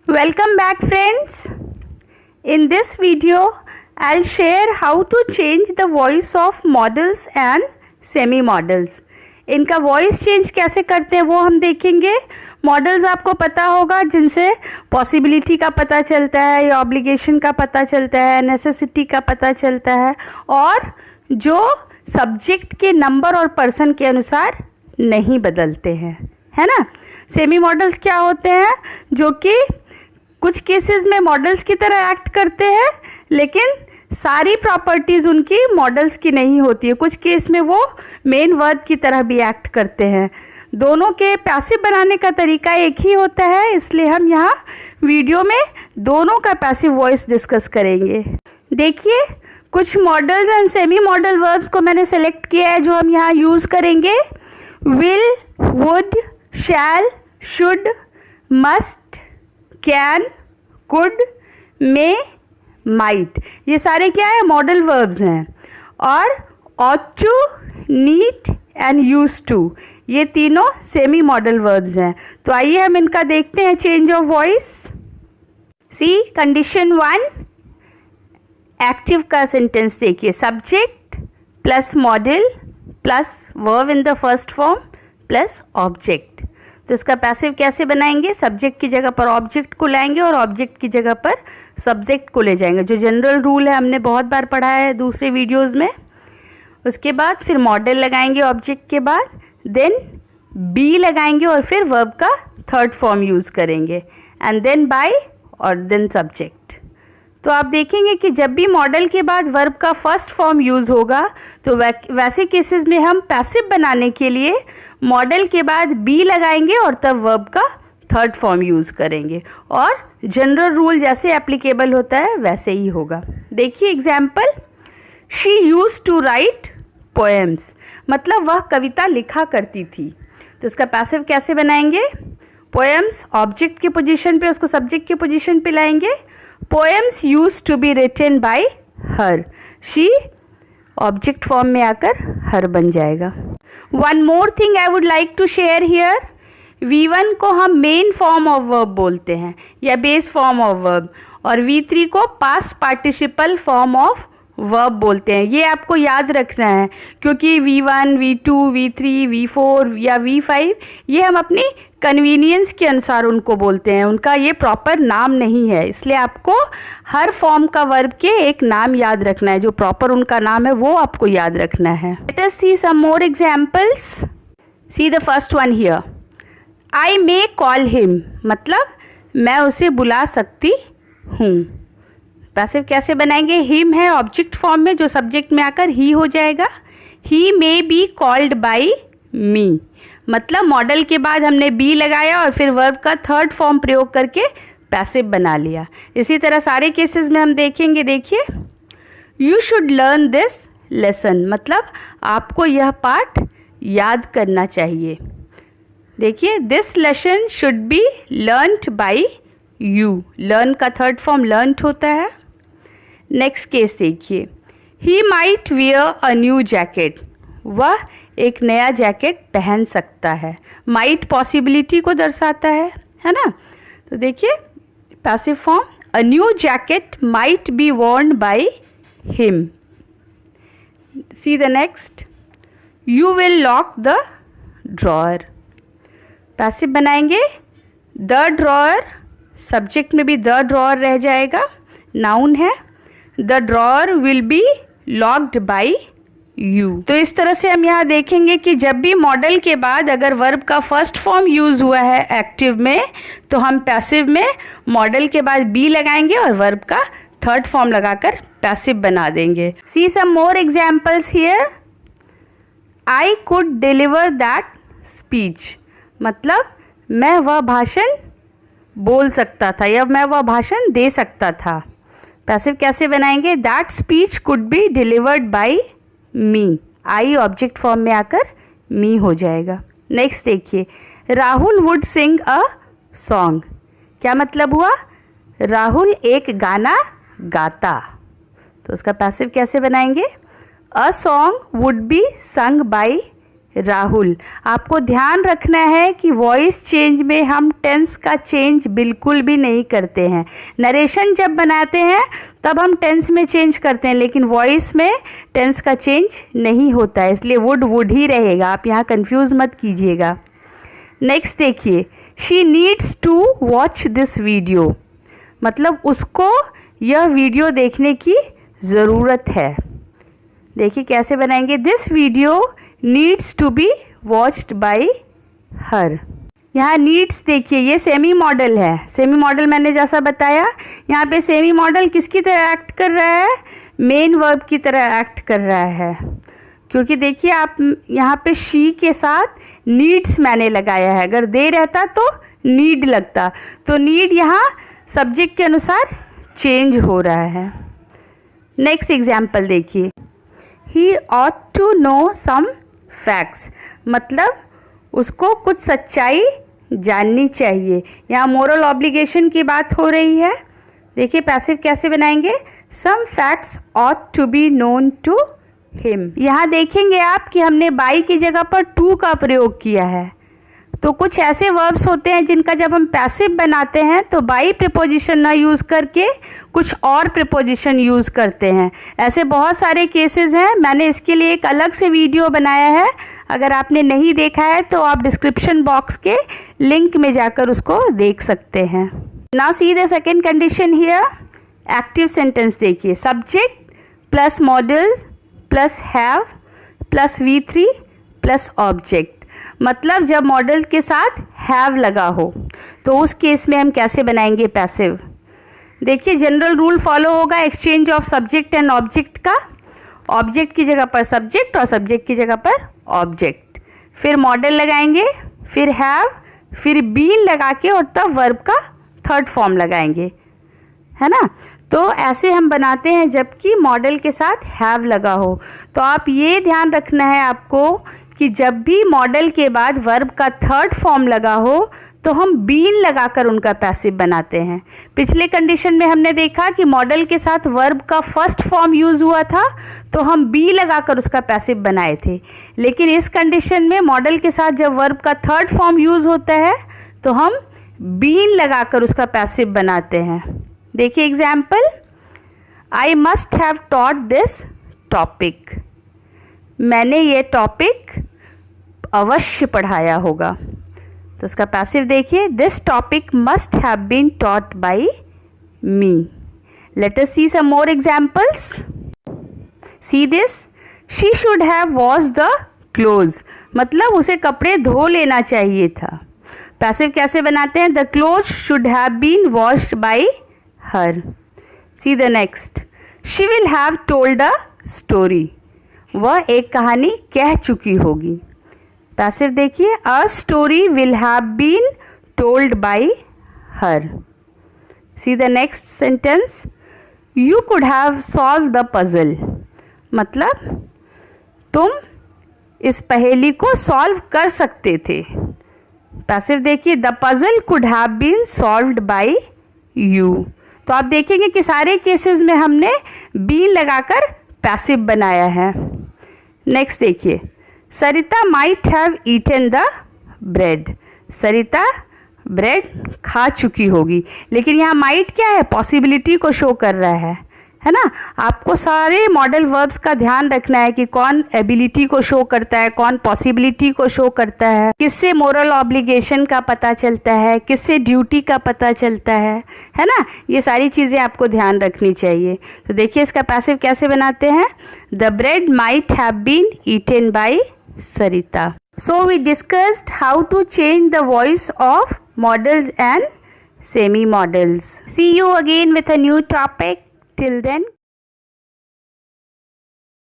Welcome back friends. In this video I'll share how to change the voice of models and semi models. इनका voice change कैसे करते हैं वो हम देखेंगे. मॉडल्स आपको पता होगा जिनसे पॉसिबिलिटी का पता चलता है या ऑब्लिगेशन का पता चलता है, नेसेसिटी का पता चलता है और जो सब्जेक्ट के नंबर और पर्सन के अनुसार नहीं बदलते हैं, है ना. सेमी मॉडल्स क्या होते हैं? जो कि कुछ केसेस में मॉडल्स की तरह एक्ट करते हैं लेकिन सारी प्रॉपर्टीज़ उनकी मॉडल्स की नहीं होती है. कुछ केस में वो मेन वर्ब की तरह भी एक्ट करते हैं. दोनों के पैसिव बनाने का तरीका एक ही होता है, इसलिए हम यहाँ वीडियो में दोनों का पैसिव वॉइस डिस्कस करेंगे. देखिए, कुछ models and semi modal verbs को मैंने सेलेक्ट किया है जो हम यहाँ यूज़ करेंगे. Will, would, shall, should, must, can, could, may, might, ये सारे क्या है? मॉडल वर्ब्स हैं. और ought to, need and used to, ये तीनों सेमी मॉडल वर्ब्स हैं. तो आइए हम इनका देखते हैं change of voice. See condition 1, active का सेंटेंस देखिए. Subject plus modal plus verb in the first form plus object. तो इसका पैसिव कैसे बनाएंगे? सब्जेक्ट की जगह पर ऑब्जेक्ट को लाएंगे और ऑब्जेक्ट की जगह पर सब्जेक्ट को ले जाएंगे. जो जनरल रूल है हमने बहुत बार पढ़ा है दूसरे वीडियोस में. उसके बाद फिर मॉडल लगाएंगे ऑब्जेक्ट के बाद, देन बी लगाएंगे और फिर वर्ब का थर्ड फॉर्म यूज़ करेंगे एंड देन बाय और देन सब्जेक्ट. तो आप देखेंगे कि जब भी मॉडल के बाद वर्ब का फर्स्ट फॉर्म यूज़ होगा तो वैसे केसेस में हम पैसिव बनाने के लिए मॉडल के बाद बी लगाएंगे और तब वर्ब का थर्ड फॉर्म यूज़ करेंगे और जनरल रूल जैसे एप्लीकेबल होता है वैसे ही होगा. देखिए example, she use to write poems, मतलब वह कविता लिखा करती थी. तो इसका पैसिव कैसे बनाएंगे? पोएम्स ऑब्जेक्ट के पोजीशन पे, उसको सब्जेक्ट के पोजीशन पे लाएंगे. Poems use to be written by her, she object form में आकर हर बन जाएगा. One more thing I would like to share here. V1 को हम मेन फॉर्म ऑफ वर्ब बोलते हैं या बेस फॉर्म ऑफ वर्ब और V3 को past participle form of verb बोलते हैं. ये आपको याद रखना है क्योंकि V1, V2, V3, V4 या V5 ये हम अपनी कन्वीनियंस के अनुसार उनको बोलते हैं. उनका ये प्रॉपर नाम नहीं है, इसलिए आपको हर फॉर्म का वर्ब के एक नाम याद रखना है. जो प्रॉपर उनका नाम है वो आपको याद रखना है. Let us see some more examples. See the first one here. I may call him, मतलब मैं उसे बुला सकती हूँ. पैसिव कैसे बनाएंगे? हिम है ऑब्जेक्ट फॉर्म में जो सब्जेक्ट में आकर ही हो जाएगा. ही मे बी कॉल्ड बाई मी, मतलब मॉडल के बाद हमने बी लगाया और फिर वर्ब का थर्ड फॉर्म प्रयोग करके पैसिव बना लिया. इसी तरह सारे केसेस में हम देखेंगे. देखिए, you should learn this lesson, मतलब आपको यह पाठ याद करना चाहिए. देखिए, this lesson should be learned by you, learn का थर्ड फॉर्म लर्नड होता है. नेक्स्ट केस देखिए, he might wear a new jacket, वह एक नया जैकेट पहन सकता है. माइट पॉसिबिलिटी को दर्शाता है ना. तो देखिए passive form, a new jacket might be worn by him. See the next, you will lock the drawer. Passive बनाएंगे द ड्रॉअर, सब्जेक्ट में भी द ड्रॉअर रह जाएगा, नाउन है. The drawer will be locked by you. तो इस तरह से हम यहाँ देखेंगे कि जब भी मॉडल के बाद अगर वर्ब का फर्स्ट फॉर्म यूज़ हुआ है एक्टिव में तो हम पैसिव में मॉडल के बाद बी लगाएंगे और वर्ब का थर्ड फॉर्म लगाकर पैसिव बना देंगे. See some more examples here. I could deliver that speech, मतलब मैं वह भाषण बोल सकता था या मैं वह भाषण दे सकता था. पैसिव कैसे बनाएंगे? That speech could be delivered by me, I object form में आकर मी हो जाएगा. नेक्स्ट देखिए, Rahul would Singh a song, क्या मतलब हुआ? राहुल एक गाना गाता. तो उसका पैसिव कैसे बनाएंगे? A song would be sung by Rahul. आपको ध्यान रखना है कि वॉइस चेंज में हम टेंस का चेंज बिल्कुल भी नहीं करते हैं। नरेशन जब बनाते हैं तब हम टेंस में चेंज करते हैं, लेकिन वॉइस में टेंस का चेंज नहीं होता है, इसलिए वुड ही रहेगा। आप यहाँ कंफ्यूज मत कीजिएगा। नेक्स्ट देखिए, she needs to watch this video, मतलब उसको यह वीडियो देखने की ज़रूरत है। देखिए कैसे बनाएंगे, this video needs to be watched by her. यहाँ नीड्स देखिए, ये सेमी मॉडल है। सेमी मॉडल मैंने जैसा बताया, यहाँ पे सेमी मॉडल किसकी तरह एक्ट कर रहा है, मेन वर्ब की तरह एक्ट कर रहा है। क्योंकि देखिए आप यहाँ पे शी के साथ नीड्स मैंने लगाया है, अगर दे रहता तो नीड लगता, तो नीड यहाँ सब्जेक्ट के अनुसार चेंज हो रहा है। नेक्स्ट एग्जाम्पल देखिए, he ought to know some facts, मतलब उसको कुछ सच्चाई जाननी चाहिए। यहाँ मोरल ऑब्लिगेशन की बात हो रही है। देखिए पैसिव कैसे बनाएंगे, some facts ought to be known to him. यहाँ देखेंगे आप कि हमने बाई की जगह पर टू का प्रयोग किया है। तो कुछ ऐसे वर्ब्स होते हैं जिनका जब हम पैसिव बनाते हैं तो बाई प्रीपोजिशन ना यूज़ करके कुछ और प्रीपोजिशन यूज़ करते हैं। ऐसे बहुत सारे केसेस हैं, मैंने इसके लिए एक अलग से वीडियो बनाया है। अगर आपने नहीं देखा है तो आप डिस्क्रिप्शन बॉक्स के लिंक में जाकर उसको देख सकते हैं। Now see the second condition here, active sentence देखिए, subject plus modal plus have plus V3 plus object, मतलब जब मॉडल के साथ हैव लगा हो तो उस केस में हम कैसे बनाएंगे पैसिव। देखिए जनरल रूल फॉलो होगा exchange of subject and object का। ऑब्जेक्ट की जगह पर सब्जेक्ट और सब्जेक्ट की जगह पर ऑब्जेक्ट, फिर मॉडल लगाएंगे, फिर हैव, फिर बीन लगा के और तब वर्ब का थर्ड फॉर्म लगाएंगे, है ना। तो ऐसे हम बनाते हैं जबकि मॉडल के साथ हैव लगा हो। तो आप ये ध्यान रखना है आपको कि जब भी मॉडल के बाद वर्ब का थर्ड फॉर्म लगा हो तो हम बीन लगाकर उनका पैसिव बनाते हैं। पिछले कंडीशन में हमने देखा कि मॉडल के साथ वर्ब का फर्स्ट फॉर्म यूज़ हुआ था तो हम बी लगाकर उसका पैसिव बनाए थे, लेकिन इस कंडीशन में मॉडल के साथ जब वर्ब का थर्ड फॉर्म यूज़ होता है तो हम बीन लगाकर उसका पैसिव बनाते हैं। देखिए example, I must have taught this topic, मैंने ये टॉपिक अवश्य पढ़ाया होगा। तो इसका पैसिव देखिए, this topic must have been taught by me. Let us see some more examples. See this, she should have wash the clothes, मतलब उसे कपड़े धो लेना चाहिए था। पैसिव कैसे बनाते हैं, the clothes should have been washed by her. See the next, she will have told a story, वह एक कहानी कह चुकी होगी। पैसिव देखिए, a story will have been told by her. See the next sentence, you could have solve the puzzle, मतलब तुम इस पहेली को सॉल्व कर सकते थे। पैसिव देखिए, the puzzle could have been solved by you. तो आप देखेंगे कि सारे केसेस में हमने बी लगाकर पैसिव बनाया है। नेक्स्ट देखिए, Sarita might have eaten the bread, Sarita bread खा चुकी होगी, लेकिन यहाँ माइट क्या है, पॉसिबिलिटी को शो कर रहा है ना। आपको सारे मॉडल वर्ब्स का ध्यान रखना है कि कौन एबिलिटी को शो करता है, कौन पॉसिबिलिटी को शो करता है, किससे मोरल ऑब्लिगेशन का पता चलता है, किससे ड्यूटी का पता चलता है ना। ये सारी चीज़ें आपको ध्यान रखनी चाहिए। तो देखिए इसका पैसिव कैसे बनाते हैं, the bread might have been eaten by Sarita. So we discussed how to change the voice of models and semi-models. See you again with a new topic. Till then,